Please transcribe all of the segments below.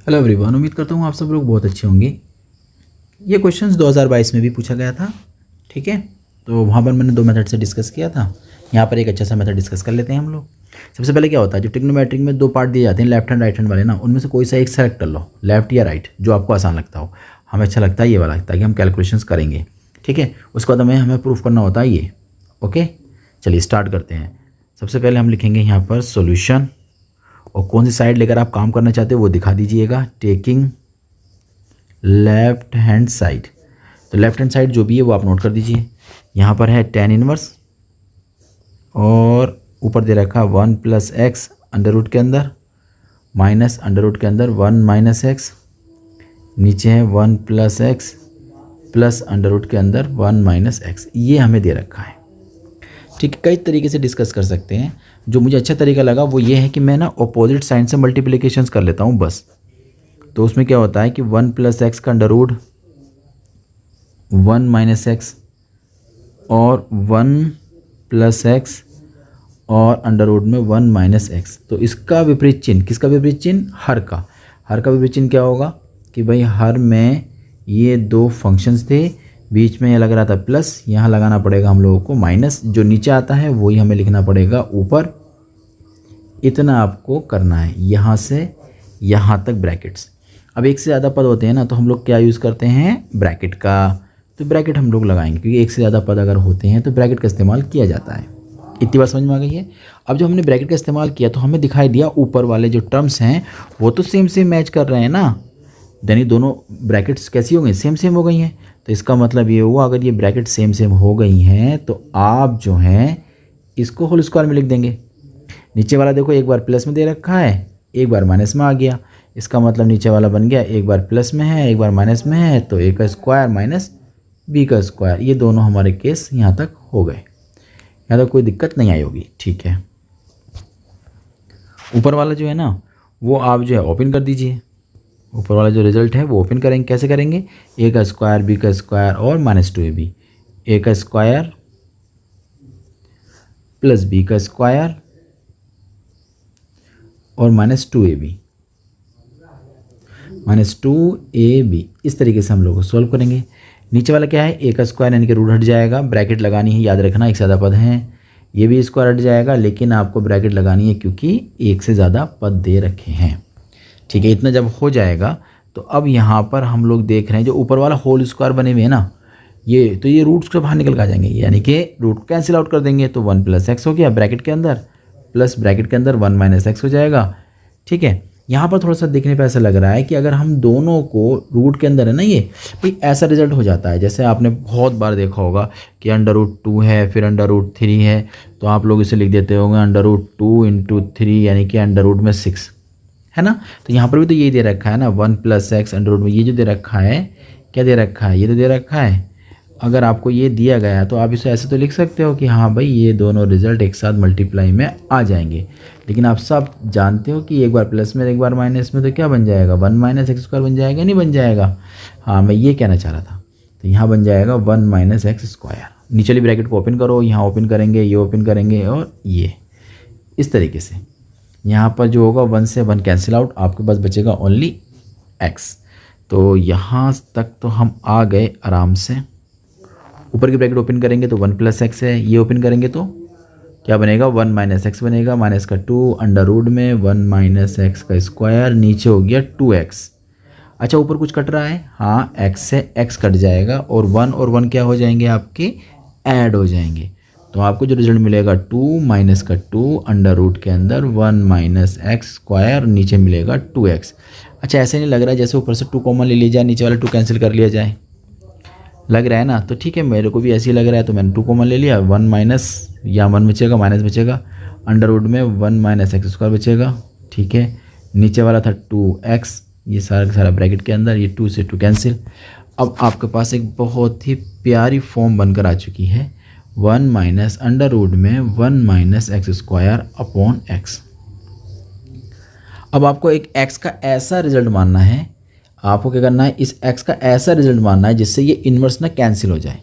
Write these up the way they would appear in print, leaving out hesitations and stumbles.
Hello everyone, उम्मीद करता हूँ आप सब लोग बहुत अच्छे होंगे। ये क्वेश्चंस 2022 में भी पूछा गया था। ठीक है, तो वहाँ पर मैंने दो मेथड से डिस्कस किया था। यहाँ पर एक अच्छा सा मेथड डिस्कस कर लेते हैं हम लोग। सबसे पहले क्या होता है, जो ट्रिग्नोमेट्रिक में दो पार्ट दिए जाते हैं, लेफ्ट हैंड राइट हैंड वाले ना, उनमें से कोई सा एक सेलेक्ट कर लो, लेफ्ट या राइट, जो आपको आसान लगता हो। हमें अच्छा लगता है ये वाला, ताकि हम कैलकुलेशंस करेंगे। ठीक है, उसके बाद हमें प्रूफ करना होता है ये। ओके, चलिए स्टार्ट करते हैं। सबसे पहले हम लिखेंगे यहाँ पर सोल्यूशन, और कौन सी साइड लेकर आप काम करना चाहते हो वो दिखा दीजिएगा। टेकिंग लेफ्ट हैंड साइड, तो लेफ्ट हैंड साइड जो भी है वो आप नोट कर दीजिए। यहाँ पर है tan इनवर्स, और ऊपर दे रखा 1 + x अंडर रूट के अंदर, माइनस अंडर रूट के अंदर 1 - x, नीचे है 1 + x प्लस अंडर रूट के अंदर 1 - x। ये हमें दे रखा है। ठीक है, कई तरीके से डिस्कस कर सकते हैं। जो मुझे अच्छा तरीका लगा वो ये है कि मैं ना अपोजिट साइन से मल्टीप्लिकेशंस कर लेता हूँ बस। तो उसमें क्या होता है कि 1 + x का अंडर रूट 1 - x, और 1 + x और अंडर रूट में 1 - x। तो इसका विपरीत चिन्ह, किसका विपरीत चिन्ह? हर का। हर का विपरीत चिन्ह क्या होगा कि भाई हर में ये दो फंक्शंस थे, बीच में ये लग रहा था प्लस, यहाँ लगाना पड़ेगा हम लोगों को माइनस। जो नीचे आता है वही हमें लिखना पड़ेगा ऊपर। इतना आपको करना है, यहाँ से यहाँ तक ब्रैकेट्स। अब एक से ज़्यादा पद होते हैं ना, तो हम लोग क्या यूज़ करते हैं? ब्रैकेट का। तो ब्रैकेट हम लोग लगाएंगे, क्योंकि एक से ज़्यादा पद अगर होते हैं तो ब्रैकेट का इस्तेमाल किया जाता है। इतनी बात समझ में आ गई है। अब जब हमने ब्रैकेट का इस्तेमाल किया तो हमें दिखाई दिया ऊपर वाले जो टर्म्स हैं वो तो सेम सेम मैच कर रहे हैं ना, यानी दोनों ब्रैकेट्स कैसी हो गई? सेम सेम हो गई हैं। तो इसका मतलब ये हुआ, अगर ये ब्रैकेट सेम सेम हो गई हैं तो आप जो हैं इसको होल स्क्वायर में लिख देंगे। नीचे वाला देखो, एक बार प्लस में दे रखा है, एक बार माइनस में आ गया। इसका मतलब नीचे वाला बन गया, एक बार प्लस में है एक बार माइनस में है, तो a का स्क्वायर माइनस b का स्क्वायर। ये दोनों हमारे केस यहाँ तक हो गए। यहाँ तक कोई दिक्कत नहीं आई होगी। ठीक है, ऊपर वाला जो है ना वो आप जो है ओपन कर दीजिए। ऊपर वाला जो रिजल्ट है वो ओपन करेंगे। कैसे करेंगे? a का स्क्वायर b का स्क्वायर और -2ab, a का स्क्वायर प्लस b का स्क्वायर और -2ab, -2ab। इस तरीके से हम लोग को सॉल्व करेंगे। नीचे वाला क्या है? a का स्क्वायर, यानी कि रूट हट जाएगा, ब्रैकेट लगानी है, याद रखना एक से ज़्यादा पद हैं। ये भी स्क्वायर हट जाएगा, लेकिन आपको ब्रैकेट लगानी है क्योंकि एक से ज़्यादा पद दे रखे हैं। ठीक है, इतना जब हो जाएगा तो अब यहाँ पर हम लोग देख रहे हैं जो ऊपर वाला होल स्क्वायर बने हुए हैं ना, ये तो ये रूट्स के बाहर निकल कर आ जाएंगे, यानी कि रूट को कैंसिल आउट कर देंगे। तो 1 + x हो गया ब्रैकेट के अंदर, प्लस ब्रैकेट के अंदर 1 - x हो जाएगा। ठीक है, यहाँ पर थोड़ा सा देखने पे ऐसा लग रहा है कि अगर हम दोनों को रूट के अंदर है ना, ये भाई ऐसा रिजल्ट हो जाता है। जैसे आपने बहुत बार देखा होगा कि √2 है, फिर √3 है, तो आप लोग इसे लिख देते होंगे √2 × 3, यानी कि √6, है ना। तो यहाँ पर भी तो यही दे रखा है ना, 1 + x अंडर रूट में। ये जो दे रखा है, क्या दे रखा है? ये तो दे रखा है। अगर आपको ये दिया गया है तो आप इसे ऐसे तो लिख सकते हो कि हाँ भाई ये दोनों रिजल्ट एक साथ मल्टीप्लाई में आ जाएंगे। लेकिन आप सब जानते हो कि एक बार प्लस में एक बार माइनस में, तो क्या बन जाएगा? 1 - x² बन जाएगा, नहीं बन जाएगा? हाँ, मैं ये कहना चाह रहा था। तो यहाँ बन जाएगा 1 - x²। नीचे वाली ब्रैकेट को ओपन करो, यहाँ ओपन करेंगे, ये ओपन करेंगे, और ये इस तरीके से यहाँ पर जो होगा 1 से 1 कैंसिल आउट, आपके पास बचेगा ओनली x। तो यहाँ तक तो हम आ गए आराम से। ऊपर की ब्रैकेट ओपन करेंगे तो 1 + x है, ये ओपन करेंगे तो क्या बनेगा? 1 - x बनेगा, माइनस का 2 अंडर रूट में 1 - x का स्क्वायर, नीचे हो गया 2x। अच्छा, ऊपर कुछ कट रहा है? हाँ, x से x कट जाएगा, और 1 और 1 क्या हो जाएंगे? आपके ऐड हो जाएंगे। तो आपको जो रिजल्ट मिलेगा 2 माइनस का 2 अंडर रूट के अंदर 1 - x², नीचे मिलेगा 2x। अच्छा, ऐसे नहीं लग रहा है जैसे ऊपर से 2 कॉमन ले लिया जाए, नीचे वाला 2 कैंसिल कर लिया जाए? लग रहा है ना। तो ठीक है, मेरे को भी ऐसे ही लग रहा है, तो मैंने 2 कॉमन ले लिया। 1 माइनस, या 1 बचेगा, माइनस बचेगा, अंडर रूट में 1 - x² बचेगा। ठीक है, नीचे वाला था 2x, ये सारा का सारा ब्रैकेट के अंदर, ये 2 से 2 कैंसिल। अब आपके पास एक बहुत ही प्यारी फॉर्म बनकर आ चुकी है, 1 - अंडर रूट में 1 - x² अपॉन x। अब आपको एक x का ऐसा रिजल्ट मानना है, आपको क्या करना है? इस x का ऐसा रिजल्ट मानना है जिससे ये इन्वर्स ना कैंसिल हो जाए।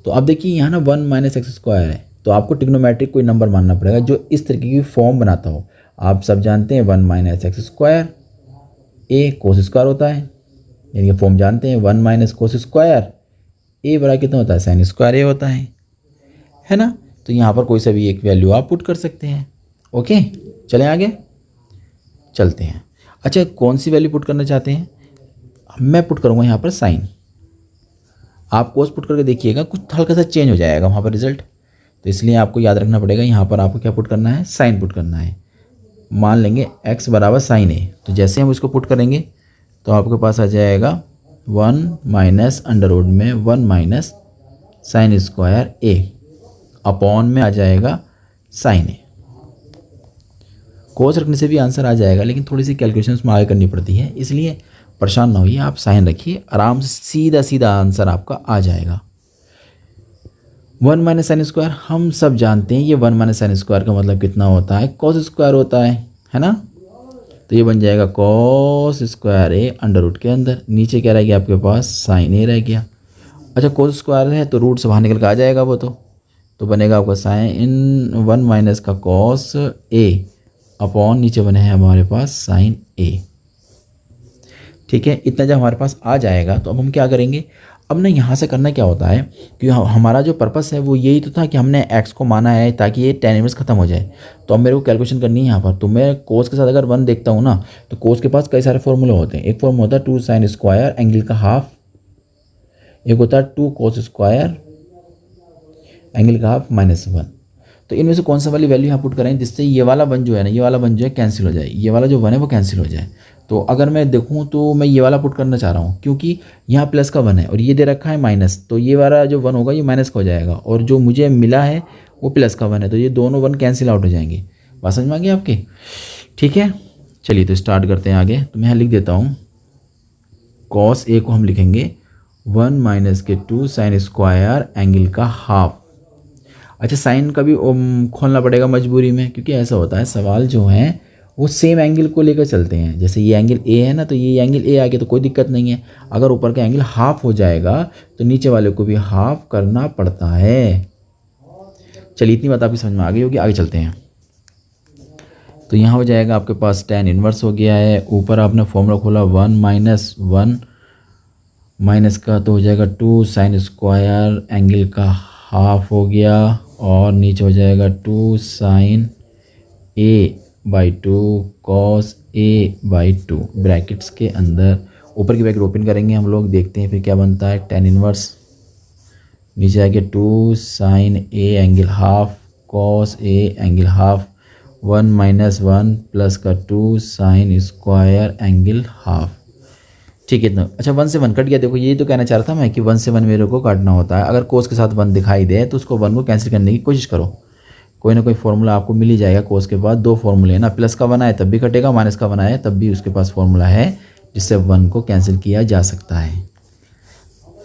तो अब देखिए यहाँ ना 1 - x² है, तो आपको ट्रिग्नोमेट्रिक कोई नंबर मानना पड़ेगा जो इस तरीके की फॉर्म बनाता हो। आप सब जानते हैं 1 - x², ए कोस स्क्वायर होता है, यानी कि फॉर्म जानते हैं 1 माइनस कोस स्क्वायर ए बराबर कितना होता है, साइन स्क्वायर ए होता है ना। तो यहाँ पर कोई सा भी एक वैल्यू आप पुट कर सकते हैं। ओके, चलें आगे चलते हैं। अच्छा, कौन सी वैल्यू पुट करना चाहते हैं? मैं पुट करूँगा यहाँ पर साइन, आप कोस पुट करके देखिएगा, कुछ हल्का सा चेंज हो जाएगा वहाँ पर रिजल्ट। तो इसलिए आपको याद रखना पड़ेगा, यहाँ पर आपको क्या पुट करना है, साइन पुट करना है। मान लेंगे x बराबर साइन ए, तो जैसे हम इसको पुट करेंगे तो आपके पास आ जाएगा 1 माइनस अंडर रूट में 1 माइनस साइन स्क्वायर ए अपॉन में आ जाएगा साइन ए। कोस रखने से भी आंसर आ जाएगा, लेकिन थोड़ी सी कैलकुलेशन उसमें आगे करनी पड़ती है, इसलिए परेशान ना होइए, आप साइन रखिए, आराम से सीधा सीधा आंसर आपका आ जाएगा। 1 माइनस साइन स्क्वायर, हम सब जानते हैं ये 1 माइनस साइन स्क्वायर का मतलब कितना होता है, कॉस स्क्वायर होता है ना। तो ये बन जाएगा cos square A under root के अंदर, नीचे क्या रह गया आपके पास, साइन ए रह गया। अच्छा, कॉस स्क्वायर है तो रूट से बाहर निकल के आ जाएगा वो, तो बनेगा आपका साइन 1 माइनस का कॉस ए अपॉन नीचे बने हैं हमारे पास साइन ए। ठीक है, इतना जब हमारे पास आ जाएगा तो अब हम क्या करेंगे, अब ना यहाँ से करना क्या होता है कि हमारा जो पर्पस है वो यही तो था कि हमने x को माना है ताकि ये tan इनवर्स खत्म हो जाए। तो अब मेरे को कैलकुलेशन करनी है यहाँ पर, तो मैं कोस के साथ अगर 1 देखता हूँ ना, तो कोस के पास कई सारे फॉर्मूले होते हैं। एक फॉर्मूला होता है 2 साइन स्क्वायर एंगल का हाफ, एक होता है 2 कोस स्क्वायर एंगल का हाफ -1। तो इनमें से कौन सा वाली वैल्यू यहाँ पुट करें जिससे ये वाला 1 जो है ना, ये वाला 1 जो है कैंसिल हो जाए, ये वाला जो 1 है वो कैंसिल हो जाए। तो अगर मैं देखूँ तो मैं ये वाला पुट करना चाह रहा हूँ, क्योंकि यहाँ प्लस का 1 है और ये दे रखा है माइनस, तो ये वाला जो 1 होगा ये माइनस का हो जाएगा, और जो मुझे मिला है वो प्लस का 1 है, तो ये दोनों 1 कैंसिल आउट हो जाएंगे। बात समझ में आ गई आपके? ठीक है, चलिए तो स्टार्ट करते हैं आगे। तो मैं यहाँ लिख देता हूँ, कॉस ए को हम लिखेंगे 1 माइनस के 2 साइन स्क्वायर एंगल का हाफ। अच्छा, साइन का भी खोलना पड़ेगा मजबूरी में, क्योंकि ऐसा होता है सवाल जो हैं वो सेम एंगल को लेकर चलते हैं। जैसे ये एंगल ए है ना, तो ये एंगल ए आ गया तो कोई दिक्कत नहीं है। अगर ऊपर का एंगल हाफ हो जाएगा तो नीचे वाले को भी हाफ करना पड़ता है। चलिए, इतनी बात आपकी समझ में आ गई होगी, आगे चलते हैं। तो यहाँ हो जाएगा आपके पास tan इनवर्स हो गया है, ऊपर आपने फॉर्मूला खोला 1 माइनस 1 माइनस का तो हो जाएगा 2 साइन स्क्वायर एंगल का हाफ हो गया, और नीचे हो जाएगा 2 sine A by 2 cos A by 2 brackets के अंदर। ऊपर की ब्रैकेट ओपन करेंगे हम लोग, देखते हैं फिर क्या बनता है। tan इनवर्स नीचे आके 2 sine A angle half cos A angle half 1 minus 1 plus का 2 साइन स्क्वायर एंगल हाफ। ठीक है, इतना। अच्छा, 1 से 1 कट गया। देखो, ये तो कहना चाह रहा था मैं कि 1 से 1 मेरे को काटना होता है। अगर कोस के साथ 1 दिखाई दे तो उसको 1 को कैंसिल करने की कोशिश करो, कोई ना कोई फॉर्मूला आपको मिल ही जाएगा। कोस के बाद 2 फॉर्मूले हैं ना, प्लस का बनाए तब भी कटेगा, माइनस का बनाए तब भी उसके पास फॉर्मूला है जिससे 1 को कैंसिल किया जा सकता है।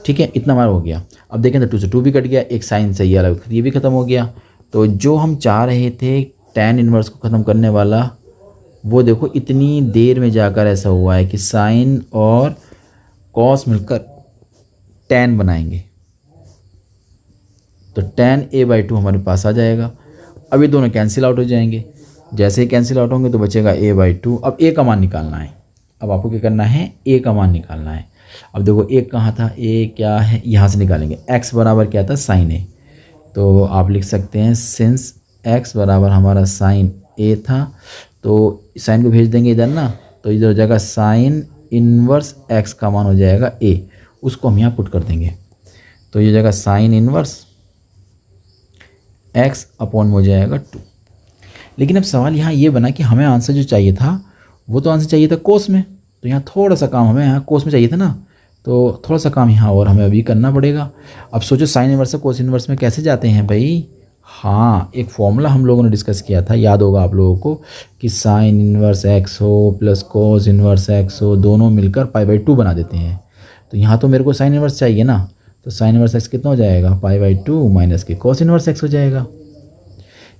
ठीक है, इतना हमारा हो गया। अब देखें तो 2 से 2 भी कट गया, एक साइन से ये अलग, ये भी खत्म हो गया। तो जो हम चाह रहे थे tan इनवर्स को ख़त्म करने वाला, वो देखो इतनी देर में जाकर ऐसा हुआ है कि साइन और कॉस मिलकर tan बनाएंगे। तो tan a बाई 2 हमारे पास आ जाएगा। अब ये दोनों कैंसिल आउट हो जाएंगे, जैसे ही कैंसिल आउट होंगे तो बचेगा a बाई 2। अब a का मान निकालना है, अब आपको क्या करना है, a का मान निकालना है। अब देखो a कहाँ था, a क्या है, यहाँ से निकालेंगे। x बराबर क्या था, साइन a, तो आप लिख सकते हैं सिंस x बराबर हमारा साइन a था, तो साइन को भेज देंगे इधर ना, तो इधर हो जाएगा साइन इनवर्स x का मान हो जाएगा a, उसको हम यहाँ पुट कर देंगे। तो ये हो जाएगा साइन इनवर्स x अपॉन हो जाएगा 2। लेकिन अब सवाल यहाँ ये बना कि हमें आंसर जो चाहिए था वो तो आंसर चाहिए था कोस में, तो यहाँ थोड़ा सा काम हमें यहाँ कोस में चाहिए था ना, तो थोड़ा सा काम यहाँ और हमें अभी करना पड़ेगा। अब सोचो साइन इनवर्स से कोस इनवर्स में कैसे जाते हैं भाई। हाँ, एक फॉर्मूला हम लोगों ने डिस्कस किया था, याद होगा आप लोगों को, कि साइन इनवर्स x हो प्लस कोस इनवर्स x हो, दोनों मिलकर पाई बाई 2 बना देते हैं। तो यहाँ तो मेरे को साइन इनवर्स चाहिए ना, तो साइन इनवर्स x कितना हो जाएगा, पाई बाई 2 माइनस के कोस इनवर्स x हो जाएगा।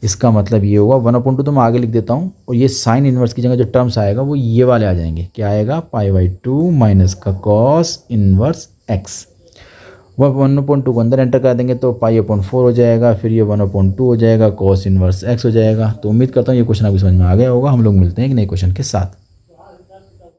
इसका मतलब ये होगा 1/2 तो मैं आगे लिख देता हूँ, और ये साइन इनवर्स की जगह जो टर्म्स आएगा वो ये वाले आ जाएंगे। क्या आएगा, पाई बाई 2 माइनस का कॉस इनवर्स x। वह 1/2 को अंदर एंटर कर देंगे तो पाई/4 हो जाएगा, फिर ये 1/2 हो जाएगा, कॉस इनवर्स x हो जाएगा। तो उम्मीद करता हूँ ये क्वेश्चन आपको समझ में आ गया होगा। हम लोग मिलते हैं एक नए क्वेश्चन के साथ।